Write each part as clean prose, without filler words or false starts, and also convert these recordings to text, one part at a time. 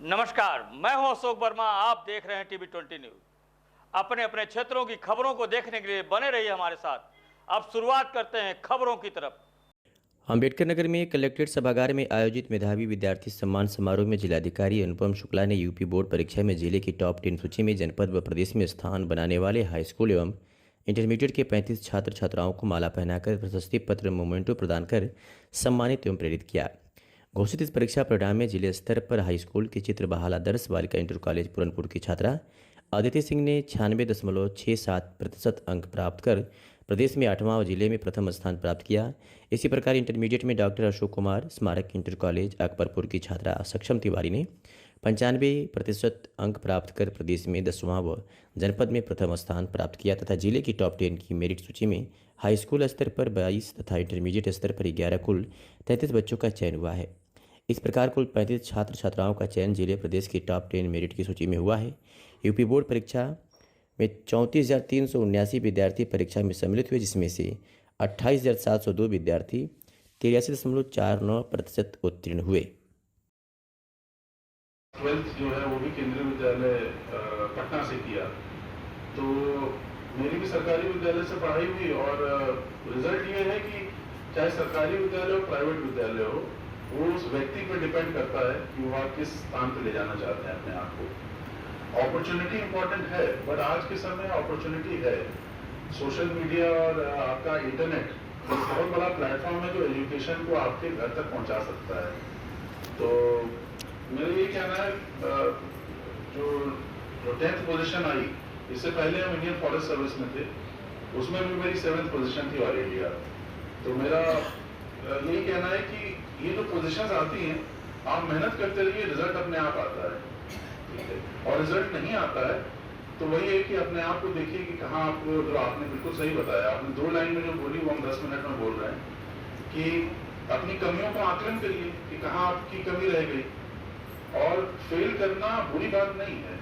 नमस्कार, मैं हूं अशोक वर्मा। आप देख रहे हैं टीवी 20 न्यूज। अपने अपने क्षेत्रों की खबरों को देखने के लिए बने रहिए हमारे साथ। अब शुरुआत करते हैं खबरों की तरफ। अम्बेडकर नगर में कलेक्ट्रेट सभागार में आयोजित मेधावी विद्यार्थी सम्मान समारोह में जिलाधिकारी अनुपम शुक्ला ने यूपी बोर्ड परीक्षा में जिले की टॉप 10 सूची में जनपद व प्रदेश में स्थान बनाने वाले हाई स्कूल एवं इंटरमीडिएट के 35 छात्र छात्राओं को माला पहनाकर प्रशस्ति पत्र मोमेंटो प्रदान कर सम्मानित एवं प्रेरित किया। घोषित इस परीक्षा परिणाम में जिले स्तर पर हाई स्कूल की चित्रबहाला आदर्श बालिका इंटर कॉलेज पूरनपुर की छात्रा आदित्य सिंह ने 96.67% अंक प्राप्त कर प्रदेश में 8वां और जिले में प्रथम स्थान प्राप्त किया। इसी प्रकार इंटरमीडिएट में डॉक्टर अशोक कुमार स्मारक इंटर कॉलेज अकबरपुर की छात्रा सक्षम तिवारी ने 95% अंक प्राप्त कर प्रदेश में 10वां व जनपद में प्रथम स्थान प्राप्त किया तथा जिले की टॉप 10 की मेरिट सूची में हाई स्कूल स्तर पर 22 तथा इंटरमीडिएट स्तर पर 11 कुल 33 बच्चों का चयन हुआ है। इस प्रकार कुल 35 छात्र छात्राओं का चयन जिले प्रदेश की टॉप 10 मेरिट की सूची में हुआ है। यूपी बोर्ड परीक्षा में 34,379 विद्यार्थी परीक्षा में सम्मिलित हुए, जिसमें से 28,702 विद्यार्थी 83.49% उत्तीर्ण हुए। 12th जो है वो भी केंद्रीय विद्यालय पटना से किया। तो मेरी भी सरकारी विद्यालय से पढ़ाई हुई और रिजल्ट ये है कि चाहे सरकारी विद्यालय हो प्राइवेट विद्यालय हो, वो उस व्यक्ति पर डिपेंड करता है कि वो आप किस स्थान पर ले जाना चाहते हैं अपने आप को। अपॉर्चुनिटी इंपॉर्टेंट है, बट आज के समय अपॉर्चुनिटी है। सोशल मीडिया और आपका इंटरनेट बहुत बड़ा प्लेटफॉर्म है जो एजुकेशन को आपके घर तक पहुंचा सकता है। तो मेरा ये कहना है, जो 10th पोजीशन आई, इससे पहले हम इंडियन फॉरेस्ट सर्विस में थे, उसमें भी मेरी 7th पोजीशन थी ऑल इंडिया। तो मेरा यही कहना है कि ये जो पोजीशंस आती हैं, आप मेहनत करते रहिए, रिजल्ट अपने आप आता है, ठीक है। और रिजल्ट नहीं आता है तो वही है कि अपने आप को देखिए कि कहाँ आपको, जो आपने बिल्कुल सही बताया, आपने 2 लाइन में जो बोली वो हम 10 मिनट में बोल रहे हैं कि अपनी कमियों को आकलन करिए कि कहाँ आपकी कमी रह गई। और फेल करना बुरी बात नहीं है,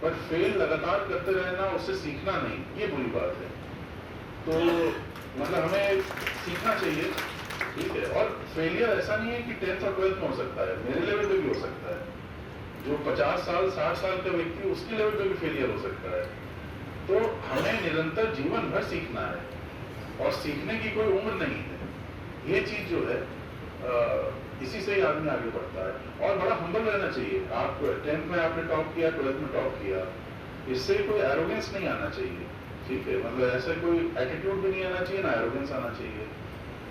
बट फेल लगातार करते रहना, उससे सीखना नहीं, ये बुरी बात है। तो मतलब हमें सीखना चाहिए, ठीक है। और फेलियर ऐसा नहीं है कि 10th और 12th में हो सकता है, मेरे लेवल पे भी हो सकता है। जो 50 साल 60 साल का व्यक्ति, उसके लेवल पे भी फेलियर हो सकता है। तो हमें निरंतर जीवन भर सीखना है और सीखने की कोई उम्र नहीं है। ये चीज जो है इसी से ही आदमी आगे बढ़ता है। और बड़ा हम्बल रहना चाहिए। आप 10th में आपने टॉप किया, 12th में टॉप किया, इससे कोई एरोगेंस नहीं आना चाहिए, ठीक है। मतलब ऐसा कोई एटीट्यूड भी नहीं आना चाहिए, ना एरोगेंस आना चाहिए।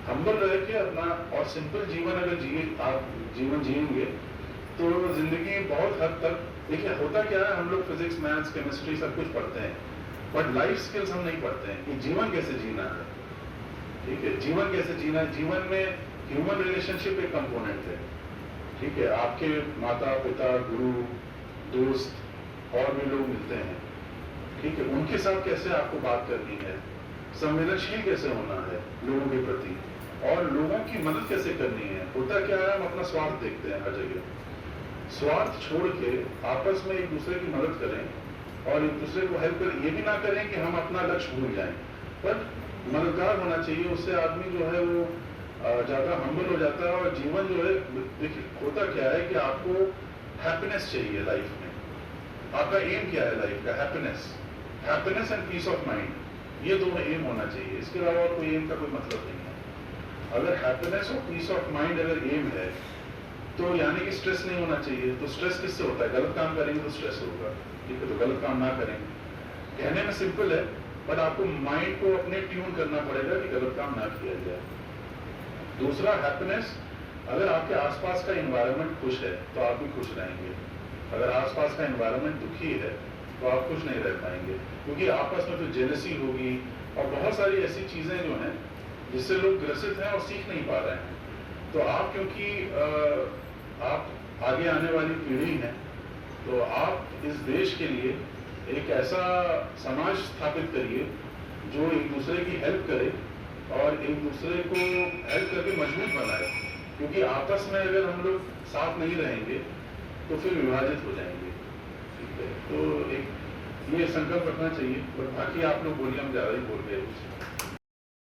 हम्बल रह के अपना और सिंपल जीवन अगर आप जीवन जिएंगे तो जिंदगी बहुत हद तक, देखिए होता क्या है, हम लोग फिजिक्स मैथ्स केमिस्ट्री सब कुछ पढ़ते हैं, बट लाइफ स्किल्स हम नहीं पढ़ते हैं कि जीवन कैसे जीना है, ठीक है। जीवन कैसे जीना है, जीवन में ह्यूमन रिलेशनशिप एक कंपोनेंट है, ठीक है। आपके माता पिता, गुरु, दोस्त और भी लोग मिलते हैं, ठीक है। उनके साथ कैसे आपको बात करनी है, संवेदनशील कैसे होना है लोगों के प्रति, और लोगों की मदद कैसे करनी है। होता क्या है, हम अपना स्वार्थ देखते हैं हर जगह। स्वार्थ छोड़ के आपस में एक दूसरे की मदद करें और एक दूसरे को हेल्प करें। ये भी ना करें कि हम अपना लक्ष्य भूल जाएं, पर मददगार होना चाहिए। उससे आदमी जो है वो ज्यादा हम्बल हो जाता है। और जीवन जो है, देखिए होता क्या है कि आपको हैप्पीनेस चाहिए लाइफ में। आपका एम क्या है लाइफ का? Happiness and peace of mind, ये दोनों एम होना चाहिए। इसके अलावा कोई एम का कोई मतलब नहीं है। अगर हैप्पीनेस और पीस ऑफ माइंड अगर एम है तो यानी कि स्ट्रेस नहीं होना चाहिए। तो स्ट्रेस किससे होता है? गलत काम करेंगे तो स्ट्रेस होगा, ठीक है। तो गलत काम ना करें। कहने में सिंपल है, बट आपको माइंड को अपने ट्यून करना पड़ेगा कि गलत काम ना किया जाए। दूसरा, हैप्पीनेस, अगर आपके आसपास का एनवायरनमेंट खुश है तो आप भी खुश रहेंगे। अगर आसपास का एनवायरनमेंट दुखी है तो आप खुश नहीं रह पाएंगे, क्योंकि आपस में तो जेलसी होगी और बहुत सारी ऐसी चीजें जो हैं जिससे लोग ग्रसित हैं और सीख नहीं पा रहे हैं। तो आप, क्योंकि आप आगे आने वाली पीढ़ी हैं, तो आप इस देश के लिए एक ऐसा समाज स्थापित करिए जो एक दूसरे की हेल्प करे और एक दूसरे को हेल्प करके मजबूत बनाए। क्योंकि आपस में अगर हम लोग साथ नहीं रहेंगे तो फिर विभाजित हो जाएंगे, ठीक है। तो एक ये संकल्प रखना चाहिए। और बाकी आप लोग बोलिए, हम ज़्यादा ही बोल गए।